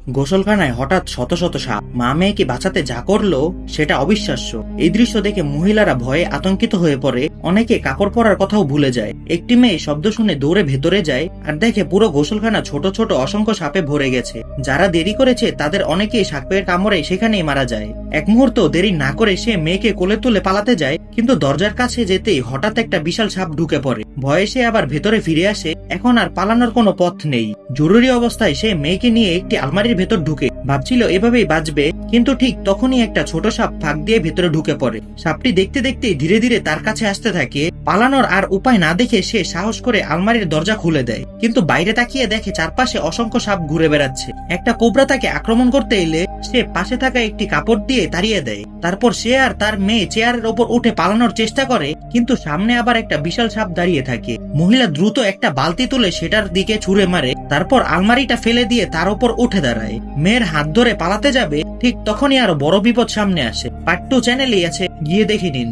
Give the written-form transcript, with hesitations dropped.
গোসলখানায় হঠাৎ শত শত সাপ। মা মেয়েকে বাঁচাতে যা করলো সেটা অবিশ্বাস্য। এই দৃশ্য দেখে মহিলারা ভয়ে আতঙ্কিত হয়ে পড়ে, অনেকে কাপড় পরার কথাও ভুলে যায়। একটি মেয়ে শব্দ শুনে দৌড়ে ভেতরে যায় আর দেখে পুরো গোসলখানা ছোট ছোট অসংখ্য সাপে ভরে গেছে। যারা দেরি করেছে তাদের অনেকেই সাপের কামড়ে সেখানেই মারা যায়। এক মুহূর্ত দেরি না করে সে মেয়েকে কোলে তুলে পালাতে যায়, কিন্তু দরজার কাছে যেতেই হঠাৎ একটা বিশাল সাপ ঢুকে পড়ে। ভয়ে সে আবার ভেতরে ফিরে আসে। এখন আর পালানোর কোনো পথ নেই। জরুরি অবস্থায় সে মেয়েকে নিয়ে একটি আলমারির ভেতর ঢুকে ভাবছিল এভাবেই বাঁচবে, কিন্তু ঠিক তখনই একটা ছোট সাপ ফাঁক দিয়ে ভেতরে ঢুকে পড়ে। সাপটি দেখতে দেখতে ধীরে ধীরে তার কাছে আসতে থাকে। পালানোর আর উপায় না দেখে সে সাহস করে আলমারির দরজা খুলে দেয়, কিন্তু বাইরে তাকিয়ে দেখে চারপাশে অসংখ্য সাপ ঘুরে বেড়াচ্ছে। একটা কোবরা তাকে আক্রমণ করতে এলে সে পাশে থাকা একটি কাপড় দিয়ে তাড়িয়ে দেয়। তারপর সে আর তার মেয়ে চেয়ারের ওপর উঠে পালানোর চেষ্টা করে, কিন্তু সামনে আবার একটা বিশাল সাপ দাঁড়িয়ে থাকে। মহিলা দ্রুত একটা বালতি তুলে সেটার দিকে ছুঁড়ে মারে, তারপর আলমারিটা ফেলে দিয়ে তার উপর উঠে দাঁড়ায়। মেয়ের হাত ধরে পালাতে যাবে, ঠিক তখনই আরো বড় বিপদ সামনে আসে। পার্ট 2 চ্যানেলেই আছে, গিয়ে দেখে নিন।